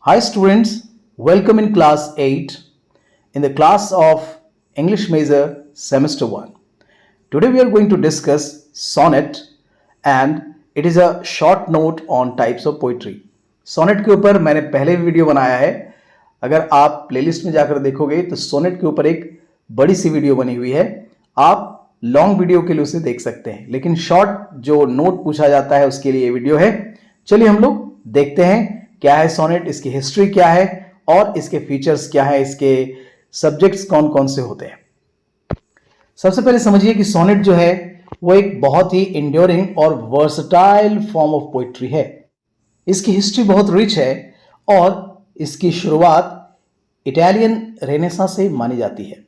Hi students, welcome in class 8 in the class of English Major Semester 1. Today we are going to discuss sonnet and it is a short note on types of poetry. Sonnet के ऊपर मैंने पहले भी video बनाया है. अगर आप playlist में जाकर देखोगे तो सोनेट के ऊपर एक बड़ी सी वीडियो बनी हुई है. आप लॉन्ग वीडियो के लिए उसे देख सकते हैं, लेकिन शॉर्ट जो नोट पूछा जाता है उसके लिए ये वीडियो है. चलिए हम लोग देखते हैं क्या है सोनेट, इसकी हिस्ट्री क्या है और इसके फीचर्स क्या है, इसके सब्जेक्ट्स कौन कौन से होते हैं. सबसे पहले समझिए कि सोनेट जो है वो एक बहुत ही इंड्योरिंग और वर्सटाइल फॉर्म ऑफ पोइट्री है. इसकी हिस्ट्री बहुत रिच है और इसकी शुरुआत इटालियन रेनेसां से मानी जाती है.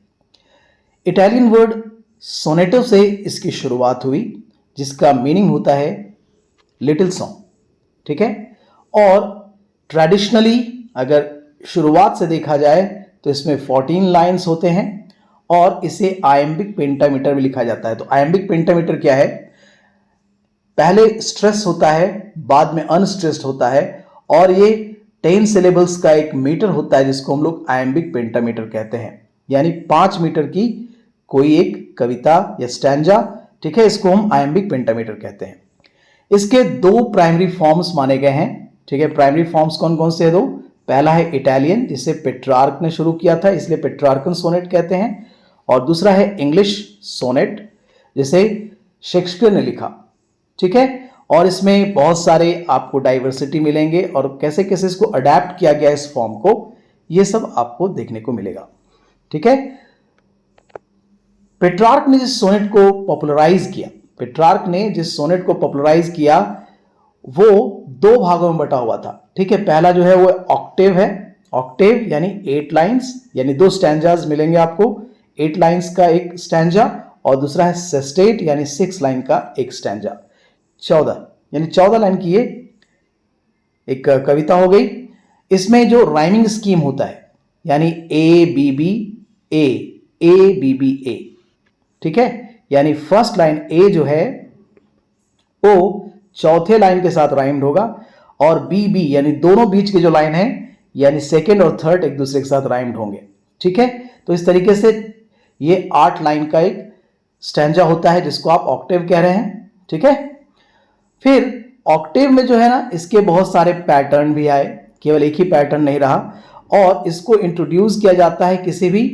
इटालियन वर्ड सोनेटो से इसकी शुरुआत हुई, जिसका मीनिंग होता है लिटिल सॉन्ग. ठीक है. और ट्रेडिशनली अगर शुरुआत से देखा जाए तो इसमें 14 लाइन्स होते हैं और इसे आयम्बिक पेंटामीटर में लिखा जाता है. तो आयम्बिक पेंटामीटर क्या है? पहले स्ट्रेस होता है, बाद में अनस्ट्रेस्ड होता है और ये 10 सिलेबल्स का एक मीटर होता है जिसको हम लोग आयम्बिक पेंटामीटर कहते हैं. यानी 5 मीटर की कोई एक कविता या स्टैंजा. ठीक है, इसको हम आयम्बिक पेंटामीटर कहते हैं. इसके दो प्राइमरी फॉर्म्स माने गए हैं. ठीक है, प्राइमरी फॉर्म्स कौन कौन से हैं? दो. पहला है इटालियन, जिसे पेट्रार्क ने शुरू किया था, इसलिए पेट्रार्कन सोनेट कहते हैं. और दूसरा है इंग्लिश सोनेट, जिसे शेक्सपियर ने लिखा. ठीक है. और इसमें बहुत सारे आपको डाइवर्सिटी मिलेंगे और कैसे कैसे इसको अडेप्ट किया गया इस फॉर्म को, ये सब आपको देखने को मिलेगा. ठीक है. पेट्रार्क ने जिस सोनेट को पॉपुलराइज किया वो दो भागों में बटा हुआ था. ठीक है. पहला जो है वो ऑक्टेव है. ऑक्टेव यानी 8 लाइन्स, यानी 2 स्टैंजाज मिलेंगे आपको. 8 लाइन्स का एक स्टैंजा. और दूसरा है सेस्टेट यानी 6 लाइन का एक स्टैंजा. 14 लाइन की ये एक कविता हो गई. इसमें जो राइमिंग स्कीम होता है यानी ए बी बी ए. ठीक है. यानी फर्स्ट लाइन ए जो है वो चौथे लाइन के साथ राइम्ड होगा और बी यानी दोनों बीच के जो लाइन है यानी सेकेंड और थर्ड एक दूसरे के साथ राइम्ड होंगे. ठीक है. तो इस तरीके से ये 8 लाइन का एक स्टैंजा होता है जिसको आप ऑक्टेव कह रहे हैं. ठीक है. फिर ऑक्टेव में जो है ना, इसके बहुत सारे पैटर्न भी आए, केवल एक ही पैटर्न नहीं रहा. और इसको इंट्रोड्यूस किया जाता है किसी भी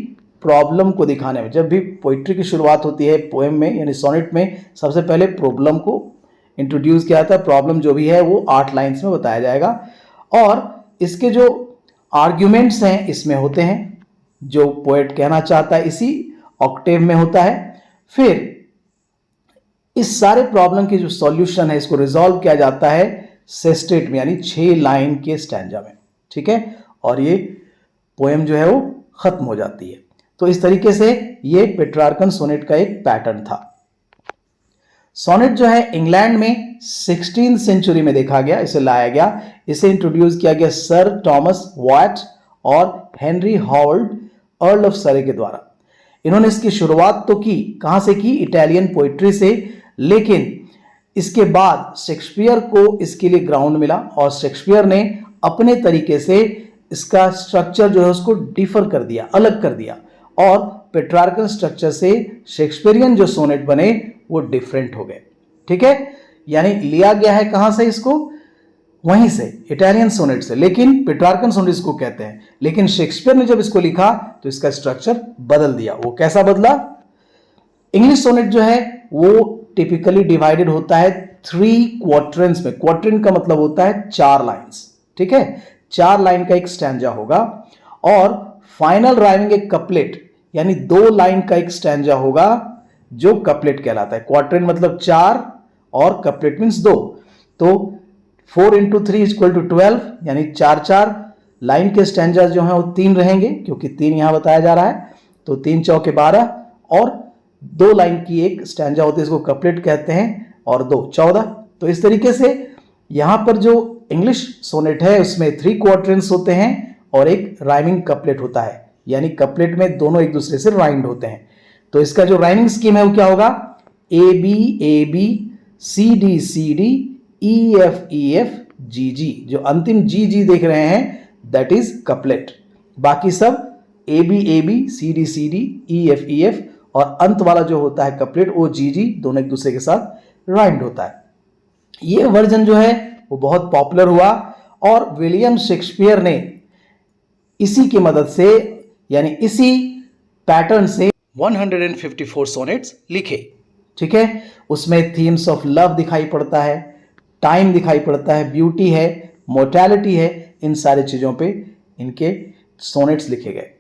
प्रॉब्लम को दिखाने में. जब भी पोइट्री की शुरुआत होती है पोएम में यानी सोनेट में, सबसे पहले प्रॉब्लम को इंट्रोड्यूस किया जाता है. प्रॉब्लम जो भी है वो 8 लाइन्स में बताया जाएगा. और इसके जो आर्ग्यूमेंट्स हैं इसमें होते हैं, जो पोएट कहना चाहता है इसी ऑक्टेव में होता है. फिर इस सारे प्रॉब्लम की जो सॉल्यूशन है इसको रिजॉल्व किया जाता है सेस्टेट में यानी 6 लाइन के स्टैंजा में. ठीक है. और ये पोएम जो है वो खत्म हो जाती है. तो इस तरीके से ये पेट्रार्कन सोनेट का एक पैटर्न था. सोनेट जो है इंग्लैंड में 16th सेंचुरी में देखा गया, इसे लाया गया. इसे इंट्रोड्यूस किया गया सर थॉमस वॉट और हेनरी हॉवर्ड अर्ल ऑफ सरे के द्वारा. इन्होंने इसकी शुरुआत तो की, कहां से की? इटालियन पोइट्री से. लेकिन इसके बाद शेक्सपियर को इसके लिए ग्राउंड मिला और शेक्सपियर ने अपने तरीके से इसका स्ट्रक्चर जो है उसको डिफर कर दिया, अलग कर दिया. और पेट्रार्कन स्ट्रक्चर से शेक्सपियरियन जो सोनेट बने वो डिफरेंट हो गए. ठीक है. यानी लिया गया है कहां से इसको? वहीं से, इटालियन सोनेट से. लेकिन पेट्रार्कन सोनेट इसको कहते हैं. लेकिन शेक्सपियर ने जब इसको लिखा तो इसका स्ट्रक्चर बदल दिया. वो कैसा बदला? इंग्लिश सोनेट जो है वो टिपिकली डिवाइडेड होता है 3 क्वार्टरन्स में. क्वार्टरन का मतलब होता है 4 लाइन्स. ठीक है. 4 लाइन का एक स्टैंजा होगा और फाइनल राइमिंग एक कपलेट यानी 2 लाइन का एक स्टैंजा होगा जो कपलेट कहलाता है. क्वार्टरन मतलब 4 और कपलेट मीन्स 2. तो 4 × 3 = 12 यानी 4 लाइन के स्टैंजाज जो हैं वो 3 रहेंगे, क्योंकि 3 यहां बताया जा रहा है. तो 3 चौके 12 और 2 लाइन की एक स्टैंजा होती है, इसको कपलेट कहते हैं. और 2 14. तो इस तरीके से यहां पर जो इंग्लिश सोनेट है उसमें 3 क्वार्टरन्स होते हैं और एक राइमिंग कपलेट होता है. यानी कपलेट में दोनों एक दूसरे से राइम्ड होते हैं. तो इसका जो राइमिंग स्कीम है वो क्या होगा? A B C D E F G. जो अंतिम जी देख रहे हैं दैट इज कपलेट। बाकी सब A B C D E F और अंत वाला जो होता है कपलेट वो जी दोनों एक दूसरे के साथ राइम्ड होता है। ये वर्जन जो है वो बहुत पॉपुलर हुआ और विलियम शेक्सपियर ने इसी की मदद से यानी इसी पैटर्न से 154 सोनेट्स लिखे। ठीक है, उसमें थीम्स ऑफ लव दिखाई पड़ता है, टाइम दिखाई पड़ता है, ब्यूटी है, मोर्टैलिटी है, इन सारी चीजों पे इनके सोनेट्स लिखे गए।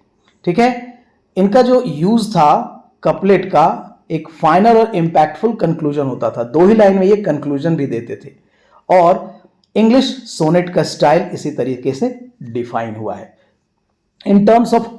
ठीक है, इनका जो यूज था कपलेट का एक फाइनल और इंपैक्टफुल कंक्लूजन होता था। 2 ही लाइन में ये कंक्लूजन भी देते थे और इंग्लिश सोनेट का स्टाइल इसी तरीके से डिफाइन हुआ है। इन टर्म्स ऑफ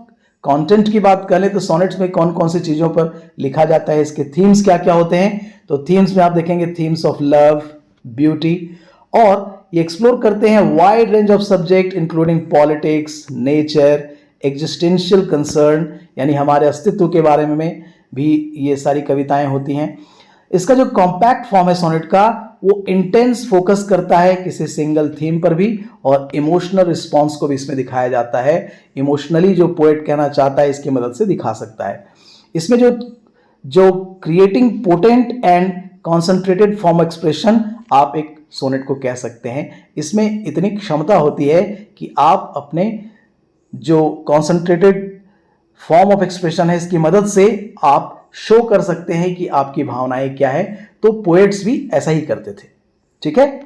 कंटेंट की बात करें तो सोनेट्स में कौन कौन सी चीजों पर लिखा जाता है, इसके थीम्स क्या क्या होते हैं, तो थीम्स में आप देखेंगे थीम्स ऑफ लव, ब्यूटी, और ये एक्सप्लोर करते हैं wide range of subject including politics, nature, existential concern, यानी हमारे अस्तित्व के बारे में भी ये सारी कविताएं होती हैं। इसका जो कॉम्पैक्ट फॉर्म है सोनेट का वो इंटेंस फोकस करता है किसी सिंगल थीम पर भी और इमोशनल रिस्पॉन्स को भी इसमें दिखाया जाता है। इमोशनली जो पोएट कहना चाहता है इसकी मदद से दिखा सकता है। इसमें जो creating potent and concentrated form expression आप एक सोनेट को कह सकते हैं। इसमें इतनी क्षमता होती है कि आप अपने जो कॉन्सेंट्रेटेड फॉर्म ऑफ एक्सप्रेशन है इसकी मदद से आप शो कर सकते हैं कि आपकी भावनाएं क्या है। तो पोएट्स भी ऐसा ही करते थे। ठीक है,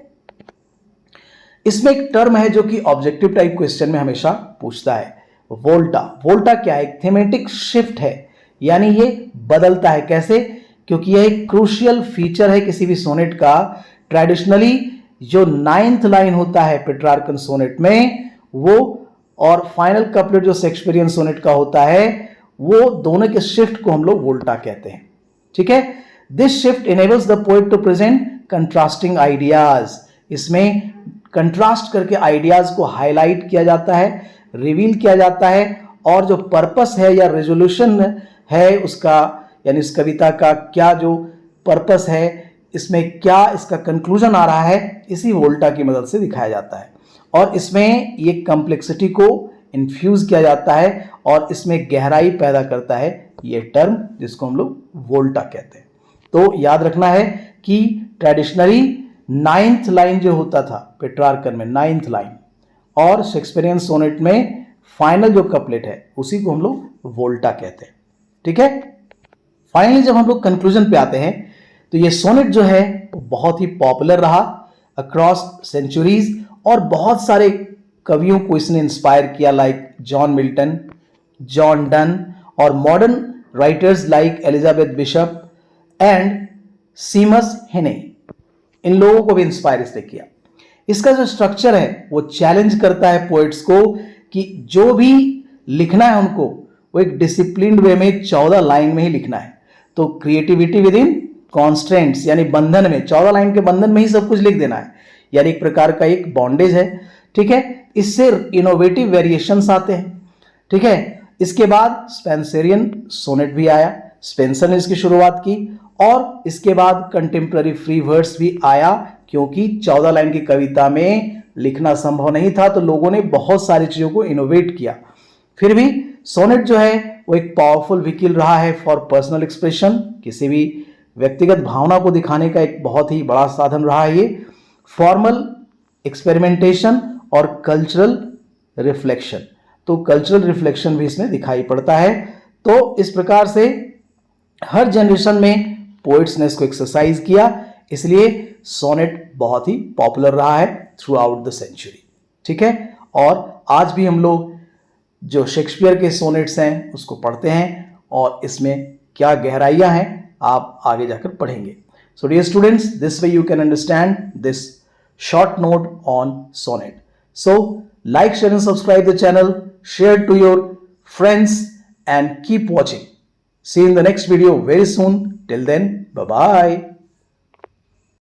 इसमें एक टर्म है जो कि ऑब्जेक्टिव टाइप क्वेश्चन में हमेशा पूछता है, वोल्टा। वोल्टा क्या है? एक थीमेटिक शिफ्ट है, यानी ये बदलता है। कैसे? क्योंकि यह एक क्रूशियल फीचर है किसी भी सोनेट का। ट्रेडिशनली जो 9th लाइन होता है पेट्रार्कन सोनेट में वो और फाइनल कपलेट जो शेक्सपियरियन सोनेट का होता है वो दोनों के शिफ्ट को हम लोग वोल्टा कहते हैं। ठीक है, this shift enables the poet to present contrasting ideas. इसमें कंट्रास्ट करके आइडियाज को हाईलाइट किया जाता है, रिवील किया जाता है, और जो पर्पस है या रेजोल्यूशन है उसका, यानी इस कविता का क्या जो पर्पस है, इसमें क्या इसका कंक्लूजन आ रहा है, इसी वोल्टा की मदद से दिखाया जाता है। और इसमें ये कॉम्प्लेक्सिटी को इन्फ्यूज किया जाता है और इसमें गहराई पैदा करता है ये टर्म जिसको हम लोग वोल्टा कहते हैं। तो याद रखना है कि ट्रेडिशनली 9th लाइन जो होता था पेट्रार्कन में 9th लाइन, और शेक्सपियरियन सोनेट में फाइनल जो कपलेट है उसी को हम लोग वोल्टा कहते हैं। ठीक है, फाइनली जब हम लोग कंक्लूजन पे आते हैं तो ये सोनेट जो है बहुत ही पॉपुलर रहा अक्रॉस सेंचुरीज और बहुत सारे कवियों को इसने इंस्पायर किया, like John Milton, John Donne, और modern writers like Elizabeth Bishop and Seamus Heaney. इन लोगों को भी इंस्पायर इसने किया। इसका जो स्ट्रक्चर है वो चैलेंज करता है पोएट्स को कि जो भी लिखना है उनको वो एक डिसिप्लिन्ड वे में 14 लाइन में ही लिखना है। तो क्रिएटिविटी विद इन कॉन्स्ट्रेंट्स, यानी बंधन में, 14 लाइन के बंधन में ही सब कुछ लिख देना है, यानी एक प्रकार का एक बॉन्डेज है। ठीक है, इससे इनोवेटिव वेरिएशंस आते हैं। ठीक है, इसके बाद स्पेंसरियन सोनेट भी आया, स्पेंसर ने इसकी शुरुआत की, और इसके बाद कंटेम्प्ररी फ्री वर्स भी आया, क्योंकि 14 लाइन की कविता में लिखना संभव नहीं था, तो लोगों ने बहुत सारी चीजों को इनोवेट किया। फिर भी सोनेट जो है वो एक पावरफुल व्हीकल रहा है फॉर पर्सनल एक्सप्रेशन, किसी भी व्यक्तिगत भावना को दिखाने का एक बहुत ही बड़ा साधन रहा है ये, फॉर्मल एक्सपेरिमेंटेशन और कल्चरल रिफ्लेक्शन। तो कल्चरल रिफ्लेक्शन भी इसमें दिखाई पड़ता है। तो इस प्रकार से हर जनरेशन में पोएट्स ने इसको एक्सरसाइज किया, इसलिए सोनेट बहुत ही पॉपुलर रहा है थ्रू आउट द सेंचुरी। ठीक है, और आज भी हम लोग जो शेक्सपियर के सोनेट्स हैं उसको पढ़ते हैं और इसमें क्या गहराइयां हैं आप आगे जाकर पढ़ेंगे। So dear students, this way you can understand this short note on sonnet. So like, share and subscribe the channel, share to your friends and keep watching. See you in the next video very soon. Till then, bye bye.